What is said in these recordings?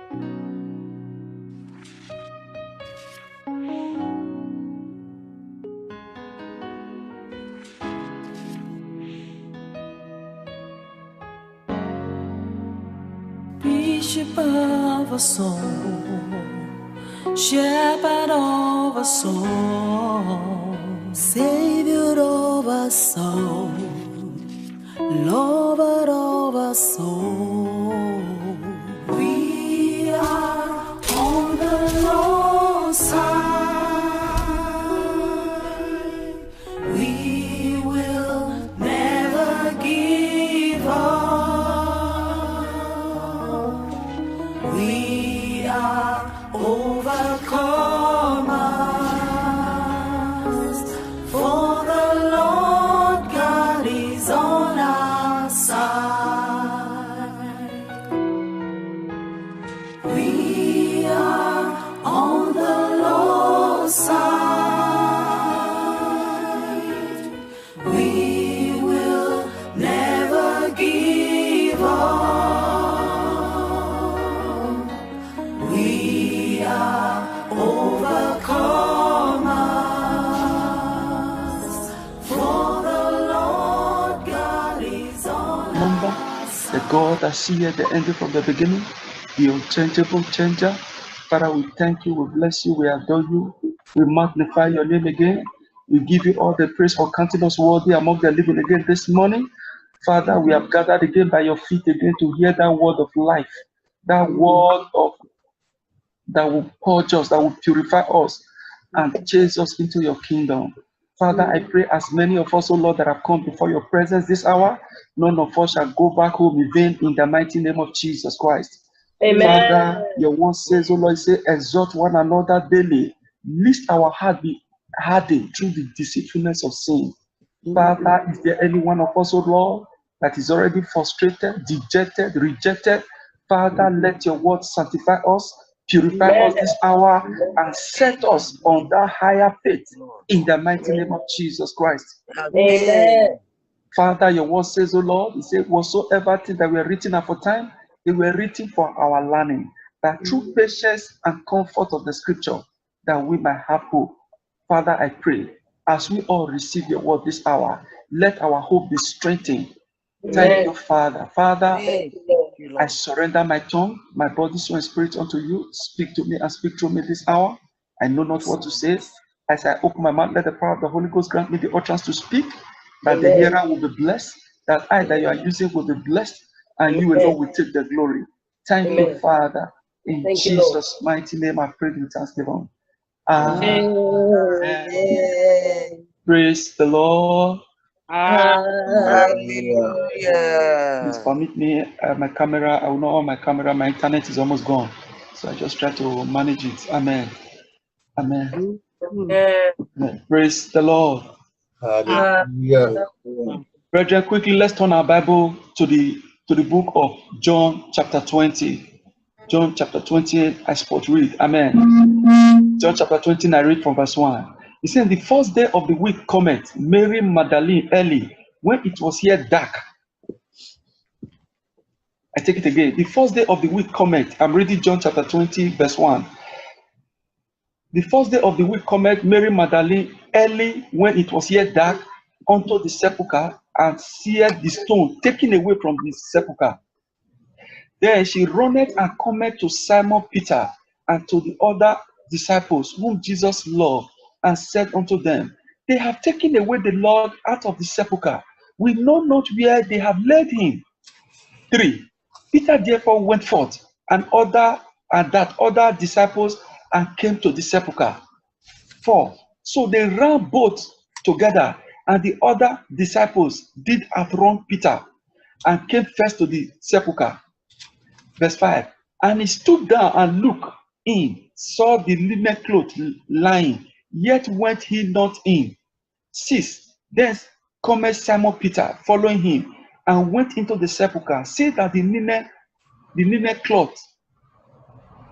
Bishop of our soul, shepherd of our soul, savior of our soul, lover of our soul. We are on the Lord's side. We will never give up. We are overcomers, for the Lord God is on our side. We are on the Lord's side. We will never give up. We are overcomers, for the Lord God is on Number, us. the God that seeth the end from the beginning, the unchangeable changer. Father, we thank you, we bless you, we adore you, we magnify your name again. We give you all the praise for counting us worthy among the living again this morning. Father, we have gathered again by your feet again to hear that word of life, that word of that will purge us, that will purify us, and chase us into your kingdom. Father, I pray as many of us, O Lord, that have come before your presence this hour, none of us shall go back home in vain in the mighty name of Jesus Christ. Amen. Father, your word says, O Lord, say, exhort one another daily, lest our heart be hardened through the deceitfulness of sin. Father, is there any one of us, O Lord, that is already frustrated, dejected, rejected? Father, let your word sanctify us, purify us this hour, and set us on that higher faith in the mighty name of Jesus Christ. Amen. Father, your word says, O Lord, you say, whatsoever things that were written aforetime, they were written for our learning, that through patience and comfort of the scripture, that we might have hope. Father, I pray, as we all receive your word this hour, let our hope be strengthened. Thank you, Father. Father, I surrender my tongue, my body, soul, and spirit unto you. Speak to me and speak through me this hour. I know not what to say. As I open my mouth, let the power of the Holy Ghost grant me the utterance to speak, that the hearer will be blessed, that I that you are using will be blessed, and you alone will take the glory. Thank you, Father. In Thank you, Lord. Jesus' mighty name, I pray with thanksgiving. Amen. Praise the Lord. Hallelujah. Please permit me, my camera, I will not on my camera, my internet is almost gone. So I just try to manage it. Amen. Amen. Amen. Praise the Lord. Hallelujah. Brethren, quickly let's turn our Bible to the book of John chapter 20. John chapter 20, I spot read. Amen. John chapter 20, I read from verse 1. He said, the first day of the week cometh, Mary Magdalene early, when it was yet dark. I take it again. The first day of the week cometh. I'm reading John chapter 20, verse 1. The first day of the week cometh, Mary Magdalene early, when it was yet dark, unto the sepulchre, and seeth the stone taken away from the sepulchre. Then she runneth and cometh to Simon Peter and to the other disciples whom Jesus loved, and said unto them, they have taken away the Lord out of the sepulchre. We know not where they have laid him. 3. Peter therefore went forth, and that other disciples, and came to the sepulchre. 4. So they ran both together, and the other disciples did outrun Peter, and came first to the sepulchre. Verse 5. And he stood down and looked in, saw the linen cloth lying, yet went he not in. 6. Then cometh Simon Peter, following him, and went into the sepulchre, see that the linen cloth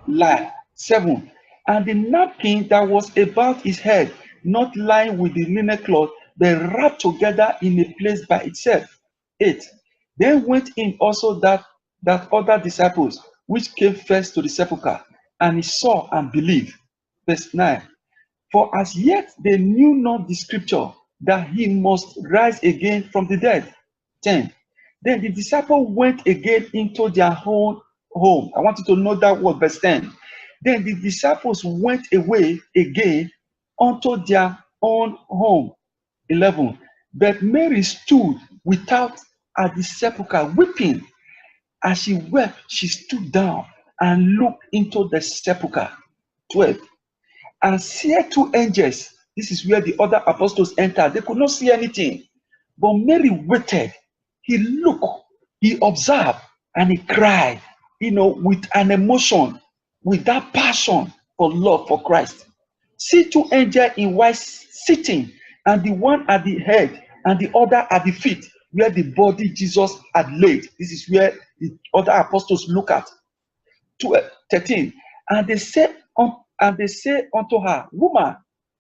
lie. 7. And the napkin that was about his head, not lying with the linen cloth, but wrapped together in a place by itself. 8. Then went in also that other disciples, which came first to the sepulchre, and he saw and believed. Verse 9. For as yet they knew not the scripture, that he must rise again from the dead. 10. Then the disciples went again into their own home. I want you to know that word, verse 10. Then the disciples went away again unto their own home. 11. But Mary stood without at the sepulchre weeping. As she wept, she stood down and looked into the sepulchre. 12. And see two angels. This is where the other apostles entered. They could not see anything. But Mary waited. He looked, he observed, and he cried, with an emotion, with that passion for love for Christ. See two angels in white sitting, and the one at the head and the other at the feet, where the body Jesus had laid. This is where the other apostles look at. 13. And they say unto her, Woman,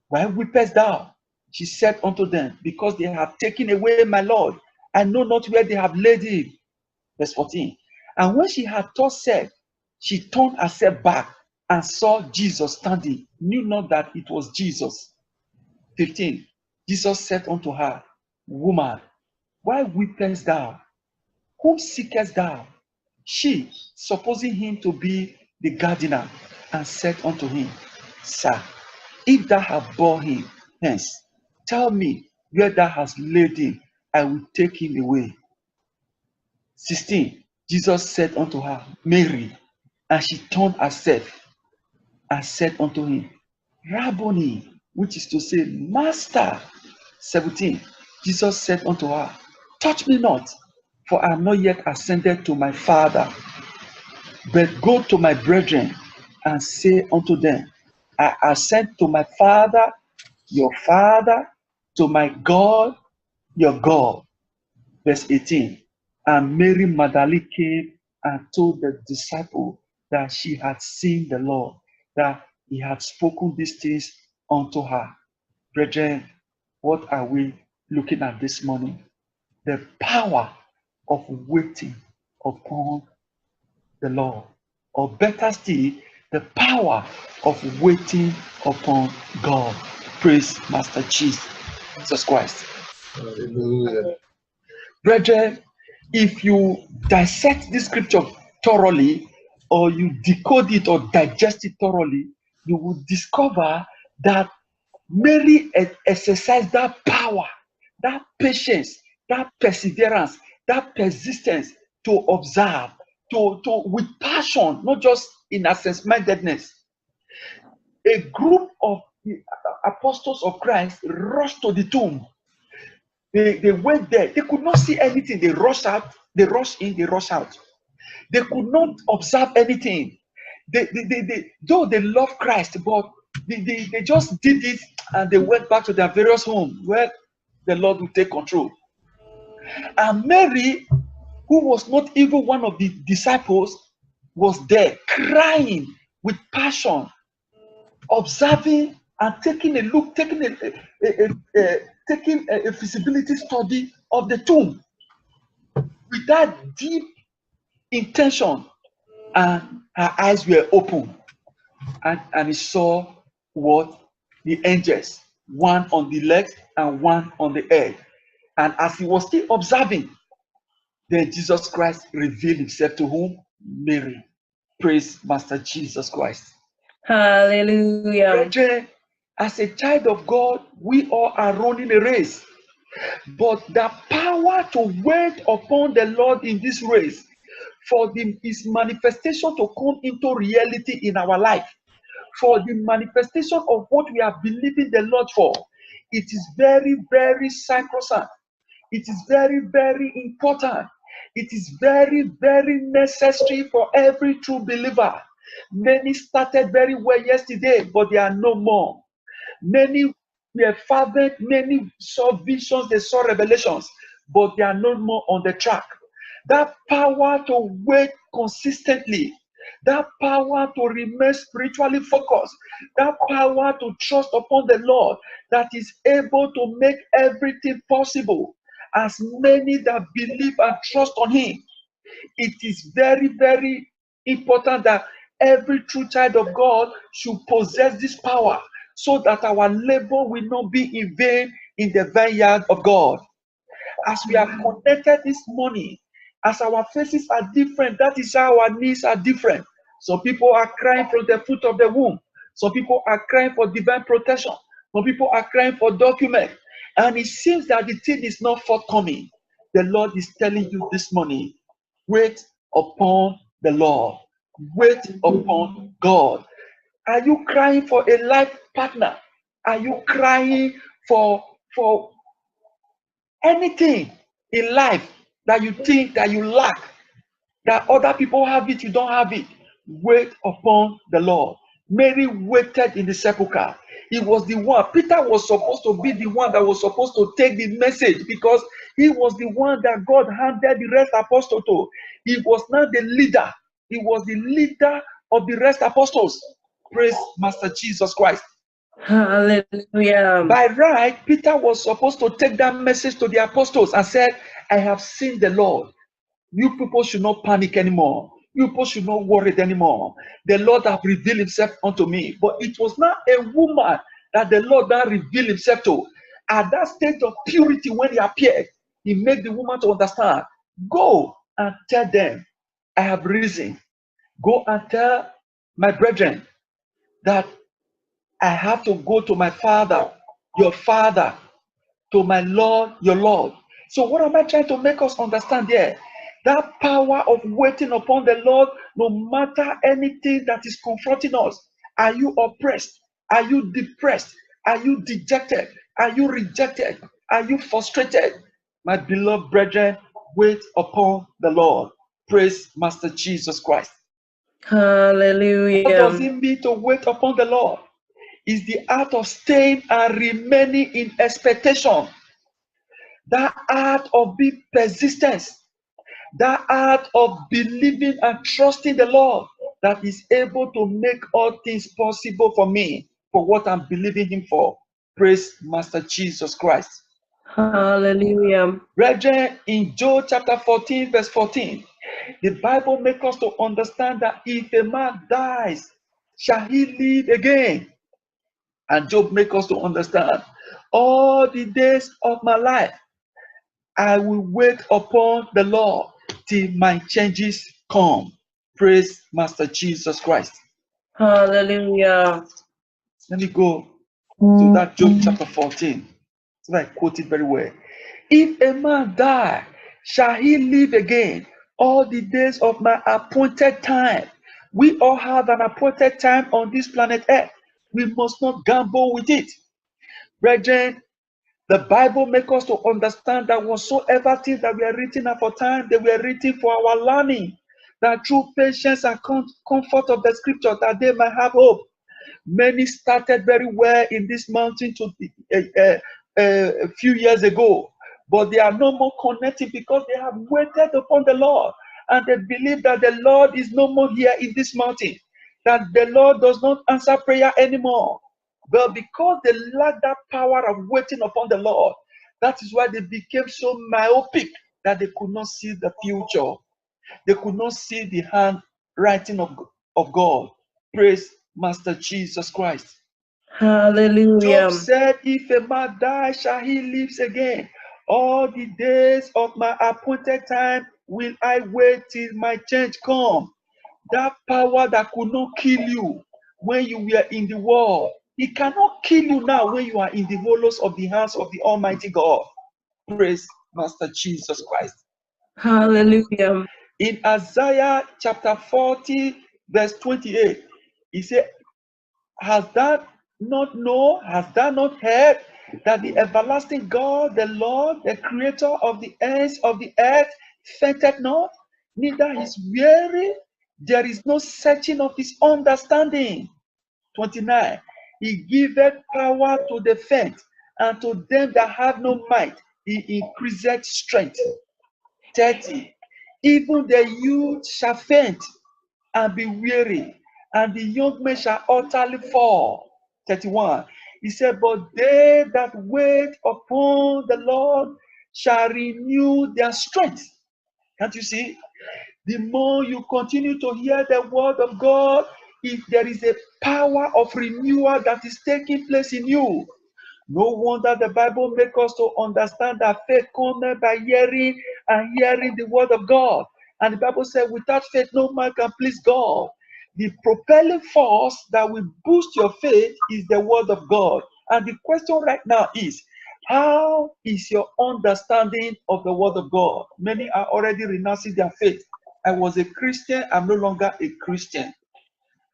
why weepest thou? She said unto them, Because they have taken away my Lord. I know not where they have laid him. Verse 14. And when she had thus said, she turned herself back and saw Jesus standing, knew not that it was Jesus. 15. Jesus said unto her, Woman, why weepest thou? Whom seekest thou? She, supposing him to be the gardener, and said unto him, Sir, if thou have bore him hence, tell me where thou hast laid him, I will take him away. 16. Jesus said unto her, Mary. And she turned herself and said unto him, Rabboni, which is to say, Master. 17. Jesus said unto her, Touch me not, for I am not yet ascended to my Father, but go to my brethren and say unto them, I ascend to my Father, your Father, to my God, your God. Verse 18. And Mary Magdalene came and told the disciple that she had seen the Lord, that he had spoken these things unto her. Brethren, what are we looking at this morning? The power of waiting upon the Lord. Or better still, the power of waiting upon God. Praise Master Jesus Christ. Hallelujah. Brethren, if you dissect this scripture thoroughly, or you decode it or digest it thoroughly, you will discover that Mary exercised that power, that patience, that perseverance, that persistence to observe, to with passion, not just in absence-mindedness. A group of the apostles of Christ rushed to the tomb. They went there. They could not see anything. They rushed out. They rushed in. They rushed out. They could not observe anything. Though they loved Christ, but they just did it and they went back to their various homes where the Lord would take control. And Mary, who was not even one of the disciples, was there crying with passion, observing and taking a look, taking a feasibility study of the tomb with that deep intention, and her eyes were open, and he saw what? The angels, one on the legs and one on the head. And as he was still observing, then Jesus Christ revealed himself to whom? Mary. Praise Master Jesus Christ. Hallelujah. Brethren, as a child of God, we all are running a race. But the power to wait upon the Lord in this race, for his manifestation to come into reality in our life, for the manifestation of what we are believing the Lord for, it is very, very sacrosanct. It is very, very important. It is very, very necessary for every true believer. Many started very well yesterday, but they are no more. Many were fervent, many saw visions, they saw revelations, but they are no more on the track. That power to wait consistently, that power to remain spiritually focused, that power to trust upon the Lord that is able to make everything possible. As many that believe and trust on him, it is very, very important that every true child of God should possess this power so that our labor will not be in vain in the vineyard of God. As we are connected this morning, as our faces are different, that is how our needs are different. Some people are crying from the foot of the womb. Some people are crying for divine protection. Some people are crying for documents. And it seems that the thing is not forthcoming. The Lord is telling you this morning, wait upon the Lord. Wait upon God. Are you crying for a life partner? Are you crying for anything in life that you think that you lack, that other people have it, you don't have it? Wait upon the Lord. Mary waited in the sepulchre. He was the one. Peter was supposed to be the one that was supposed to take the message because he was the one that God handed the rest apostle to. He was not the leader. He was the leader of the rest apostles. Praise Master Jesus Christ. Hallelujah. By right, Peter was supposed to take that message to the apostles and said, I have seen the Lord. You people should not panic anymore. You people should not worry anymore. The Lord has revealed himself unto me. But it was not a woman that the Lord that revealed himself to. At that state of purity when he appeared, he made the woman to understand. Go and tell them, I have risen. Go and tell my brethren that I have to go to my Father, your Father, to my Lord, your Lord. So what am I trying to make us understand here? That power of waiting upon the Lord, no matter anything that is confronting us. Are you oppressed? Are you depressed? Are you dejected? Are you rejected? Are you frustrated? My beloved brethren, wait upon the Lord. Praise Master Jesus Christ. What does Hallelujah. it mean to wait upon the Lord? Is the art of staying and remaining in expectation. That art of being persistent. That art of believing and trusting the Lord that is able to make all things possible for me, for what I'm believing him for. Praise Master Jesus Christ. Hallelujah. Brethren, in Job chapter 14, verse 14, the Bible makes us to understand that if a man dies, shall he live again? And Job makes us to understand, all the days of my life, I will wait upon the Lord till my changes come. Praise Master Jesus Christ. Hallelujah. Let me go to that Job chapter 14. So I quote it very well. If a man die, shall he live again all the days of my appointed time? We all have an appointed time on this planet Earth. We must not gamble with it. Brethren, the Bible makes us to understand that whatsoever things that were written at for time, they were written for our learning. That through patience and comfort of the scripture, that they might have hope. Many started very well in this mountain a few years ago, but they are no more connected because they have waited upon the Lord, and they believe that the Lord is no more here in this mountain, that the Lord does not answer prayer anymore. But because they lack that power of waiting upon the Lord, that is why they became so myopic that they could not see the future. They could not see the handwriting of God. Praise Master Jesus Christ. Hallelujah. Job said, if a man die, shall he live again? All the days of my appointed time will I wait till my change come. That power that could not kill you when you were in the world, it cannot kill you now when you are in the hollows of the hands of the Almighty God. Praise Master Jesus Christ. Hallelujah. In Isaiah chapter 40, verse 28, he said, Has that not known, has that not heard that the everlasting God, the Lord, the creator of the ends of the earth, fainteth not, neither is weary, there is no searching of his understanding. 29, he giveth power to the faint, and to them that have no might, he increaseth strength. 30, even the youth shall faint and be weary, and the young men shall utterly fall. 31, he said, but they that wait upon the Lord shall renew their strength. Can't you see? The more you continue to hear the word of God, if there is a power of renewal that is taking place in you. No wonder the Bible makes us to understand that faith comes by hearing and hearing the word of God. And the Bible said, without faith, no man can please God. The propelling force that will boost your faith is the word of God. And the question right now is, how is your understanding of the word of God? Many are already renouncing their faith. I was a Christian, I'm no longer a Christian,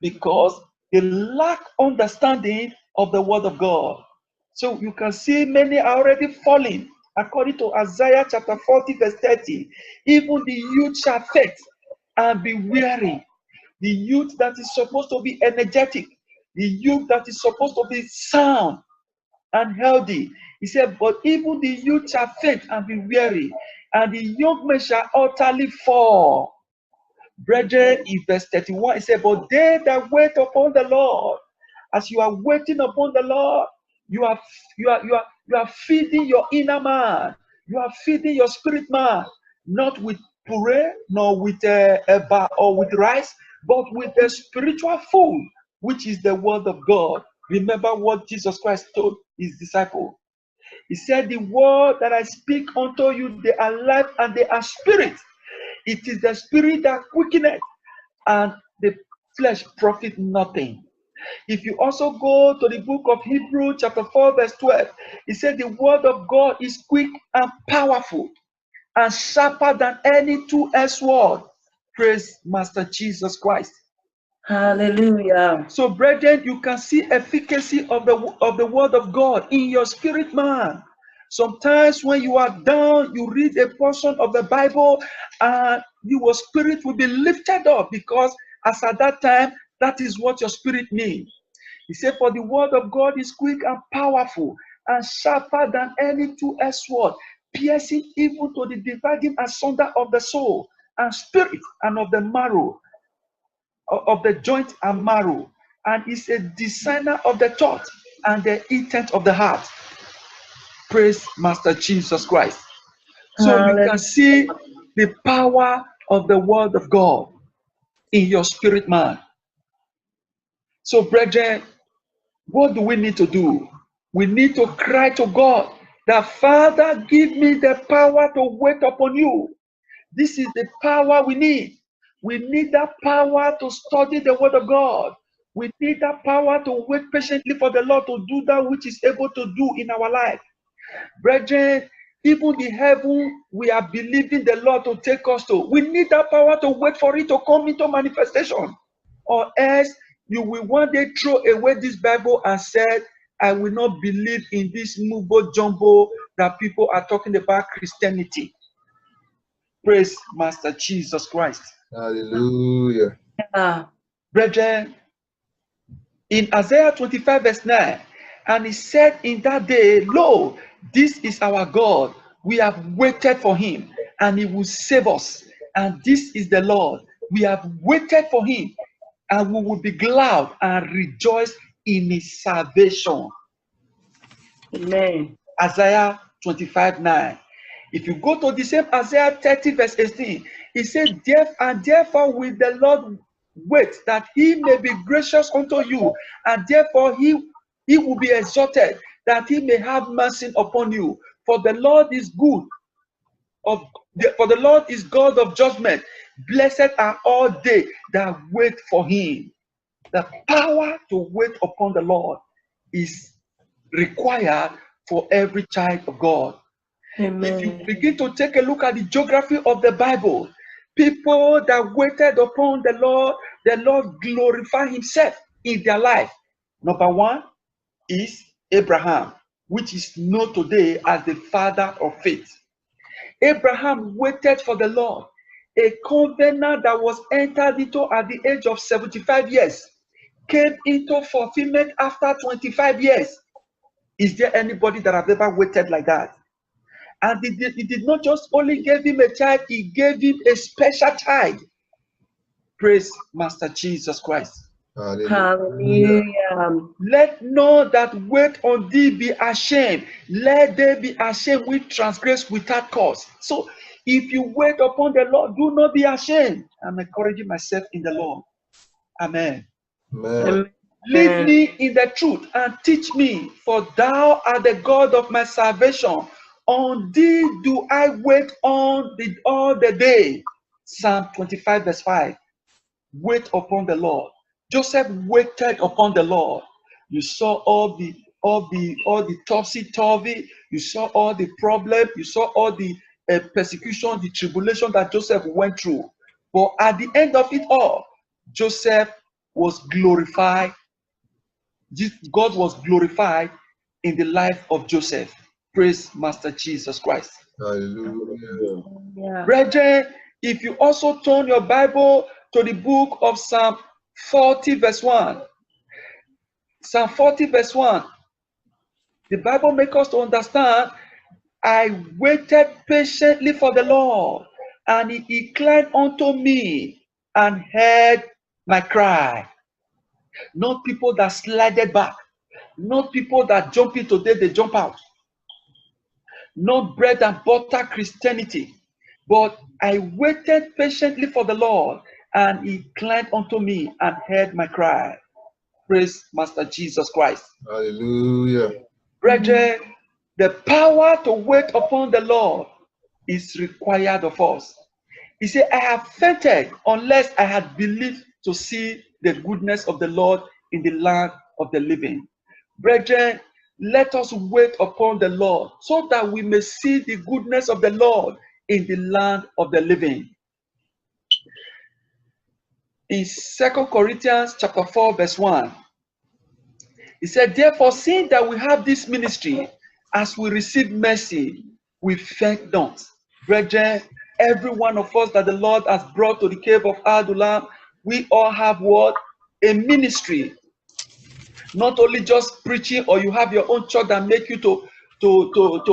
because they lack understanding of the word of God. So you can see many are already falling. According to Isaiah chapter 40 verse 30, even the youth shall faint and be weary. The youth that is supposed to be energetic, the youth that is supposed to be sound and healthy. He said, but even the youth shall faint and be weary, and the young men shall utterly fall. Brethren, in verse 31, it said, but they that wait upon the Lord, as you are waiting upon the Lord, you are feeding your inner man. You are feeding your spirit man, not with puree, nor with eba or with rice, but with the spiritual food, which is the word of God. Remember what Jesus Christ told his disciples. He said, the word that I speak unto you, they are life and they are spirit. It is the spirit that quickeneth, and the flesh profit nothing. If you also go to the book of Hebrews chapter 4 verse 12, it said the word of God is quick and powerful and sharper than any two-edged sword. Praise Master Jesus Christ. Hallelujah. So brethren, you can see efficacy of the word of God in your spirit man. Sometimes when you are down, you read a portion of the Bible and your spirit will be lifted up, because as at that time, that is what your spirit needs. He said, for the word of God is quick and powerful and sharper than any two-edged sword, piercing even to the dividing asunder of the soul and spirit and of the marrow, of the joint and marrow, and is a discerner of the thought and the intent of the heart. Praise Master Jesus Christ. So you can see the power of the word of God in your spirit man. So brethren, what do we need to do? We need to cry to God that, Father, give me the power to wait upon you. This is the power we need. We need that power to study the word of God. We need that power to wait patiently for the Lord to do that which is able to do in our life. Brethren, even the heaven we are believing the Lord to take us to, we need that power to wait for it to come into manifestation. Or else you will one day throw away this Bible and said, I will not believe in this mumbo jumbo that people are talking about Christianity. Praise Master Jesus Christ. Hallelujah. Brethren, in Isaiah 25 verse 9, and he said in that day, lo, this is our God. We have waited for him, and he will save us. And this is the Lord. We have waited for him, and we will be glad and rejoice in his salvation. Amen. Isaiah 25:9. If you go to the same Isaiah 30 verse 18, it says, therefore will the Lord wait, that he may be gracious unto you, and therefore he will be exalted, that he may have mercy upon you. For the Lord is good, for the Lord is God of judgment. Blessed are all they that wait for him. The power to wait upon the Lord is required for every child of God. Amen. If you begin to take a look at the geography of the Bible, people that waited upon the Lord glorified himself in their life. Number one is Abraham, which is known today as the father of faith. Abraham waited for the Lord, a covenant that was entered into at the age of 75 years, came into fulfillment after 25 years. Is there anybody that have ever waited like that? And he did not just only give him a child, he gave him a special child. Praise Master Jesus Christ. Hallelujah. Let none that wait on thee be ashamed. Let they be ashamed which transgress without cause. So If you wait upon the Lord, do not be ashamed. I'm encouraging myself in the Lord. Amen. Amen. Lead me in the truth and teach me, for thou art the God of my salvation. On thee do I wait all the day. Psalm 25 verse 5. Wait upon the Lord. Joseph waited upon the Lord. You saw all the topsy-turvy. You saw all the problem. You saw all the persecution, the tribulation that Joseph went through. But at the end of it all, Joseph was glorified. God was glorified in the life of Joseph. Praise Master Jesus Christ. Hallelujah. Yeah. Brethren, if you also turn your Bible to the book of Psalm 40 verse 1. Psalm 40 verse 1. The Bible makes us to understand, I waited patiently for the Lord, and he inclined unto me and heard my cry. Not people that slided back. Not people that jump in today, they jump out. Not bread and butter Christianity. But I waited patiently for the Lord, and he inclined unto me and heard my cry. Praise Master Jesus Christ. Hallelujah. Brethren, the power to wait upon the Lord is required of us. He said, I have fainted unless I had believed to see the goodness of the Lord in the land of the living. Brethren, let us wait upon the Lord so that we may see the goodness of the Lord in the land of the living. In 2 Corinthians chapter 4 verse 1, he said, therefore, seeing that we have this ministry, as we receive mercy, we faint not. Brethren, every one of us that the Lord has brought to the cave of Adullam, we all have what? A ministry. Not only just preaching, or you have your own church that make you to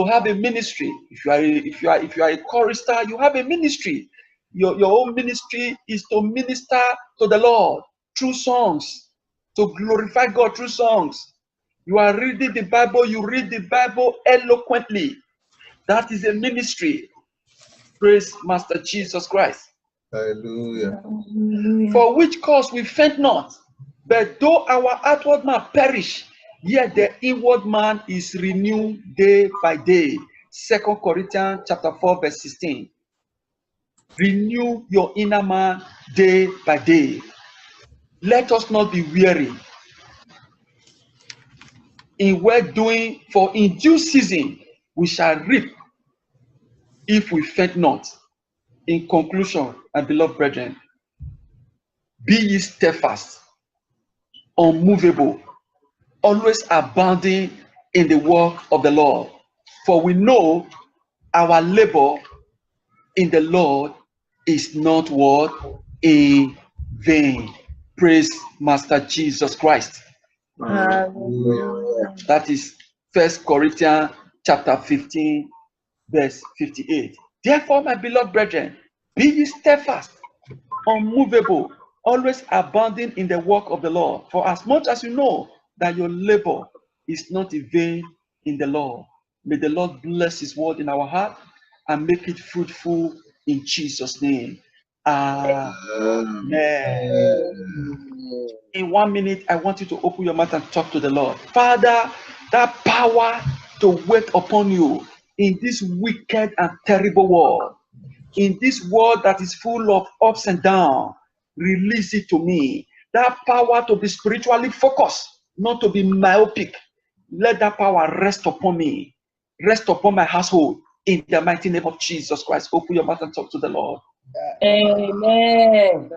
have a ministry. If you are a chorister, you have a ministry. Your own ministry is to minister to the Lord through songs, to glorify God through songs. You are reading the Bible, you read the Bible eloquently. That is a ministry. Praise Master Jesus Christ. Hallelujah. For which cause we faint not, but though our outward man perish, yet the inward man is renewed day by day. 2 Corinthians chapter 4 verse 16. Renew your inner man day by day. Let us not be weary in well doing, for in due season we shall reap if we faint not. In conclusion, my beloved brethren, be ye steadfast, unmovable, always abounding in the work of the Lord. For we know our labor in the Lord is not what? In vain. Praise Master Jesus Christ. Hallelujah. That is 1 Corinthians chapter 15, verse 58. Therefore, my beloved brethren, be ye steadfast, unmovable, always abounding in the work of the Lord. For as much as you know that your labor is not in vain in the Lord. May the Lord bless his word in our heart and make it fruitful in Jesus' name. Amen. In 1 minute, I want you to open your mouth and talk to the Lord. Father, that power to wait upon you in this wicked and terrible world, in this world that is full of ups and downs, release it to me. That power to be spiritually focused, not to be myopic. Let that power rest upon me, rest upon my household, in the mighty name of Jesus Christ. Open your mouth and talk to the Lord. Amen.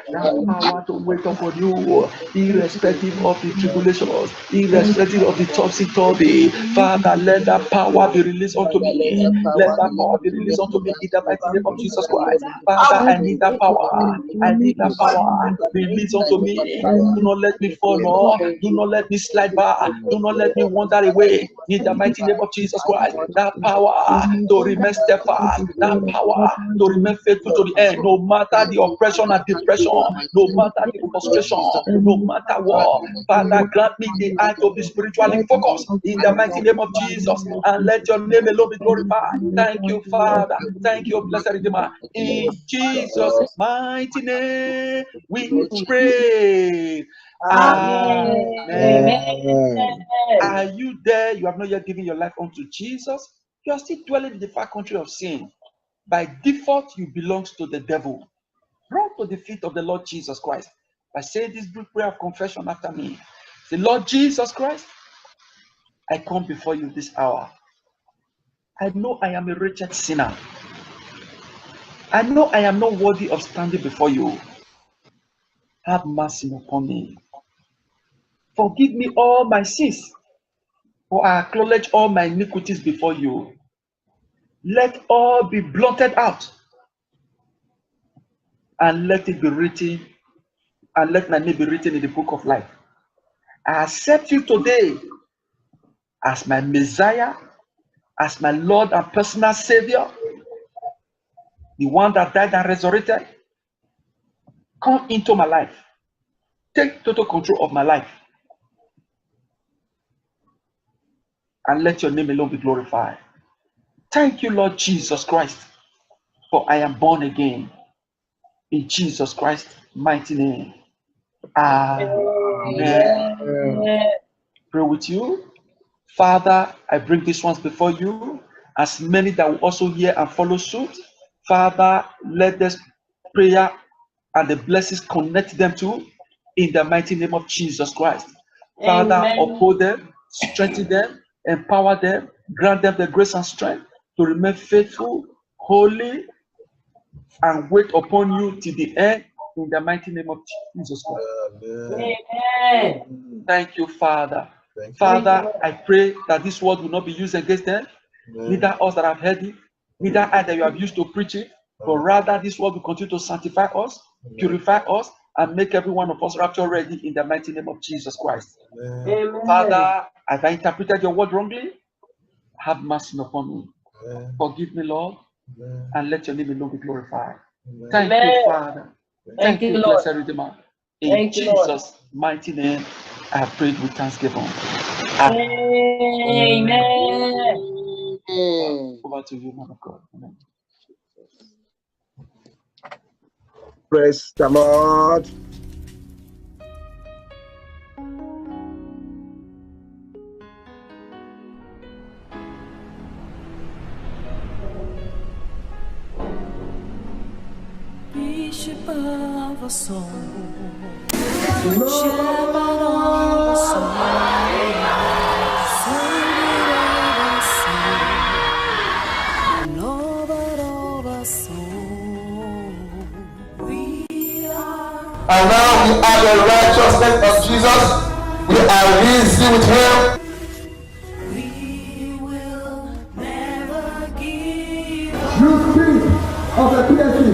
That power to wait upon you, irrespective of the tribulations, irrespective of the topsy-turvy. Father, let that power be released unto me. Let that power be released unto me in the mighty name of Jesus Christ. Father, I need that power. I need that power. Release unto me. Do not let me fall, Lord. Do not let me slide back. Do not let me wander away. In the mighty mighty name of Jesus Christ. That power to remain steadfast, that power to remain faithful to the end, no matter the oppression and depression, no matter the frustration, no matter what. Father, grant me the eye to be spiritually focused in the mighty name of Jesus, and let your name alone be glorified. Thank you, Father. Thank you, blessed Redeemer. In Jesus' mighty name, we pray. Amen. Are you there? You have not yet given your life unto Jesus. You are still dwelling in the far country of sin. By default, you belong to the devil. Run to the feet of the Lord Jesus Christ by saying this brief prayer of confession after me. Say, Lord Jesus Christ, I come before you this hour. I know I am a wretched sinner. I know I am not worthy of standing before you. Have mercy upon me. Forgive me all my sins, for I acknowledge all my iniquities before you. Let all be blotted out, and let it be written, and let my name be written in the book of life. I accept you today as my Messiah, as my Lord and personal Savior, the one that died and resurrected. Come into my life. Take total control of my life. And let your name alone be glorified. Thank you, Lord Jesus Christ, for I am born again. In Jesus Christ's mighty name. Amen. Pray with you. Father, I bring these ones before you, as many that will also hear and follow suit. Father, let this prayer and the blessings connect them to, in the mighty name of Jesus Christ. Father, uphold them, strengthen them, empower them, grant them the grace and strength to remain faithful, holy, and wait upon you till the end, in the mighty name of Jesus Christ. Amen. Thank you, Father. Father, I pray that this word will not be used against them, neither us that have heard it, neither I that you have used to preach it, but rather this word will continue to sanctify us, purify us, and make every one of us rapture ready, in the mighty name of Jesus Christ. Amen. Father, as I interpreted your word wrongly, have mercy upon me. Forgive me, Lord, and let your name alone be glorified. Thank you, Father. Thank you, Lord. blessed Redeemer. In Thank you, Lord. Jesus' mighty name, I have prayed with thanksgiving. Amen. Over to you, man of God. Amen. Praise the Lord. Bishop of a soul, shepherd of a soul, Savior of a soul, lover of a soul. We are. And now we are the righteousness of Jesus. We are risen with him. We will never give up. You spirit of epilepsy,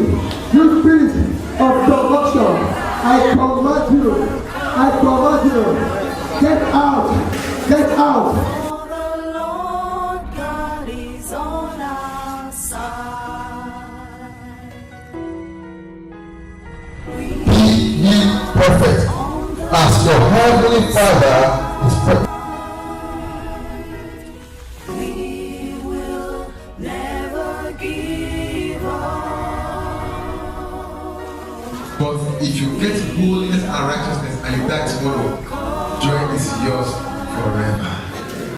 you spirit of corruption, I command you, get out, get out. For the Lord God is on our side. Be ye perfect, as your heavenly Father is perfect. We will never give up. But if you get holiness and righteousness and you die tomorrow, joy is yours forever.